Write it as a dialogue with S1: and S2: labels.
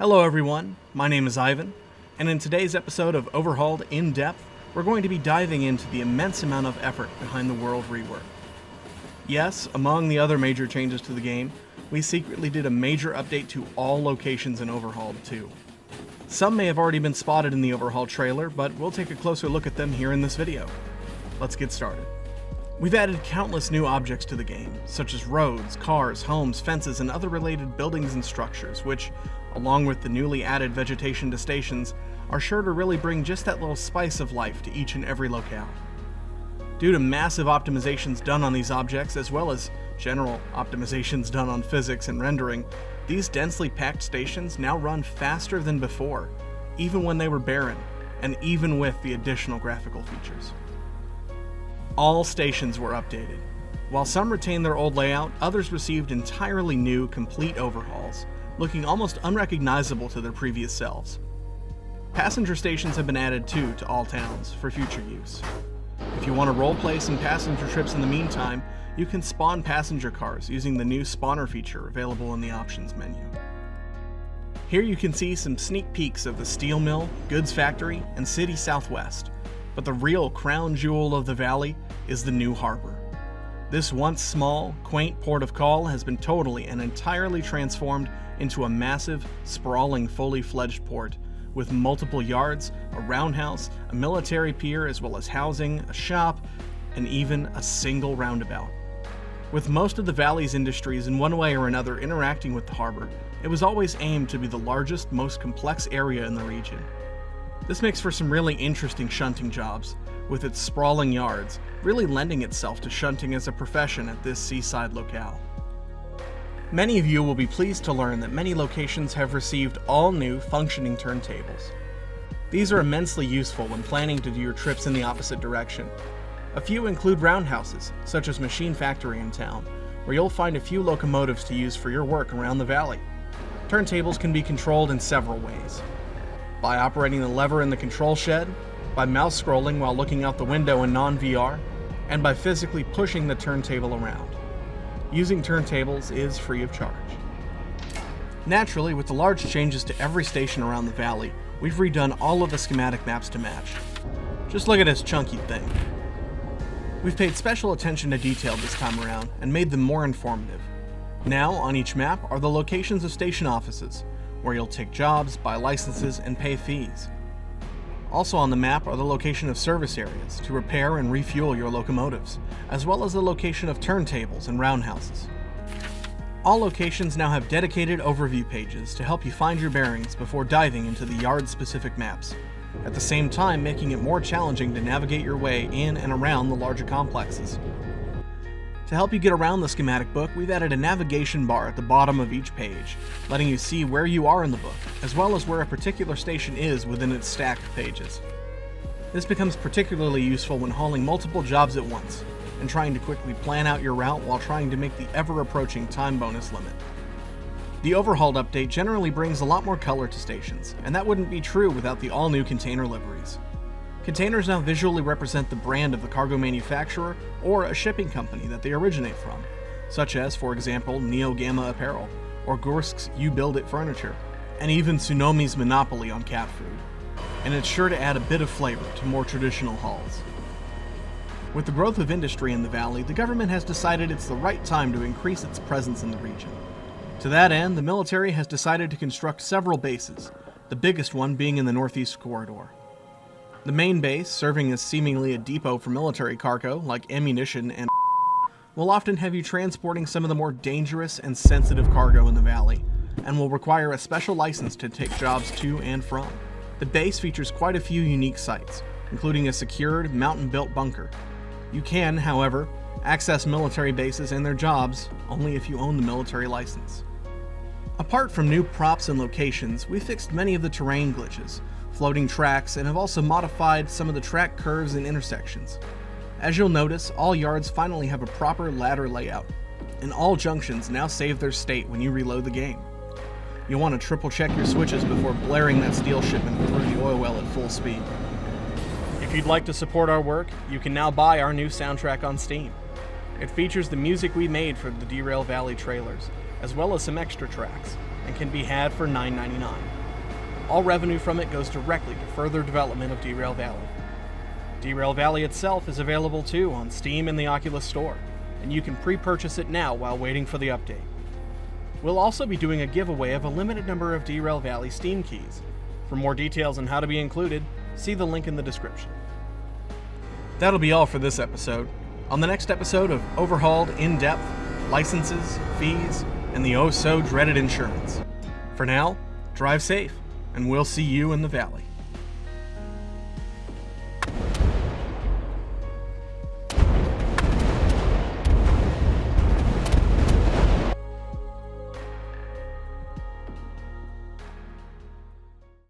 S1: Hello everyone, my name is Ivan, and in today's episode of Overhauled In Depth, we're going to be diving into the immense amount of effort behind the world rework. Yes, among the other major changes to the game, we secretly did a major update to all locations in Overhauled too. Some may have already been spotted in the Overhauled trailer, but we'll take a closer look at them here in this video. Let's get started. We've added countless new objects to the game, such as roads, cars, homes, fences, and other related buildings and structures, which, along with the newly added vegetation to stations, are sure to really bring just that little spice of life to each and every locale. Due to massive optimizations done on these objects, as well as general optimizations done on physics and rendering, these densely packed stations now run faster than before, even when they were barren, and even with the additional graphical features. All stations were updated. While some retained their old layout, others received entirely new, complete overhauls, looking almost unrecognizable to their previous selves. Passenger stations have been added too to all towns for future use. If you want to roleplay some passenger trips in the meantime, you can spawn passenger cars using the new spawner feature available in the options menu. Here you can see some sneak peeks of the steel mill, goods factory, and city southwest, but the real crown jewel of the valley is the new harbor. This once small, quaint port of call has been totally and entirely transformed into a massive, sprawling, fully fledged port with multiple yards, a roundhouse, a military pier, as well as housing, a shop, and even a single roundabout. With most of the valley's industries in one way or another interacting with the harbor, it was always aimed to be the largest, most complex area in the region. This makes for some really interesting shunting jobs, with its sprawling yards really lending itself to shunting as a profession at this seaside locale. Many of you will be pleased to learn that many locations have received all new functioning turntables. These are immensely useful when planning to do your trips in the opposite direction. A few include roundhouses, such as Machine Factory in town, where you'll find a few locomotives to use for your work around the valley. Turntables can be controlled in several ways. By operating the lever in the control shed, by mouse scrolling while looking out the window in non-VR, and by physically pushing the turntable around. Using turntables is free of charge. Naturally, with the large changes to every station around the valley, we've redone all of the schematic maps to match. Just look at this chunky thing. We've paid special attention to detail this time around and made them more informative. Now, on each map are the locations of station offices, where you'll take jobs, buy licenses, and pay fees. Also on the map are the location of service areas to repair and refuel your locomotives, as well as the location of turntables and roundhouses. All locations now have dedicated overview pages to help you find your bearings before diving into the yard-specific maps, at the same time making it more challenging to navigate your way in and around the larger complexes. To help you get around the schematic book, we've added a navigation bar at the bottom of each page, letting you see where you are in the book, as well as where a particular station is within its stack of pages. This becomes particularly useful when hauling multiple jobs at once, and trying to quickly plan out your route while trying to make the ever-approaching time bonus limit. The Overhauled update generally brings a lot more color to stations, and that wouldn't be true without the all-new container liveries. Containers now visually represent the brand of the cargo manufacturer or a shipping company that they originate from, such as, for example, Neo Gamma Apparel, or Gorsk's You Build It Furniture, and even Tsunomi's Monopoly on cat food. And it's sure to add a bit of flavor to more traditional hauls. With the growth of industry in the valley, the government has decided it's the right time to increase its presence in the region. To that end, the military has decided to construct several bases, the biggest one being in the Northeast Corridor. The main base, serving as seemingly a depot for military cargo, like ammunition and will often have you transporting some of the more dangerous and sensitive cargo in the valley, and will require a special license to take jobs to and from. The base features quite a few unique sites, including a secured, mountain-built bunker. You can, however, access military bases and their jobs only if you own the military license. Apart from new props and locations, we fixed many of the terrain glitches, floating tracks, and have also modified some of the track curves and intersections. As you'll notice, all yards finally have a proper ladder layout, and all junctions now save their state when you reload the game. You'll want to triple check your switches before blaring that steel shipment through the oil well at full speed. If you'd like to support our work, you can now buy our new soundtrack on Steam. It features the music we made for the Derail Valley trailers, as well as some extra tracks, and can be had for $9.99. All revenue from it goes directly to further development of Derail Valley. Derail Valley itself is available too on Steam and the Oculus Store, and you can pre-purchase it now while waiting for the update. We'll also be doing a giveaway of a limited number of Derail Valley Steam keys. For more details on how to be included, see the link in the description. That'll be all for this episode. On the next episode of Overhauled In-Depth, licenses, fees, and the oh-so-dreaded insurance. For now, drive safe, and we'll see you in the valley.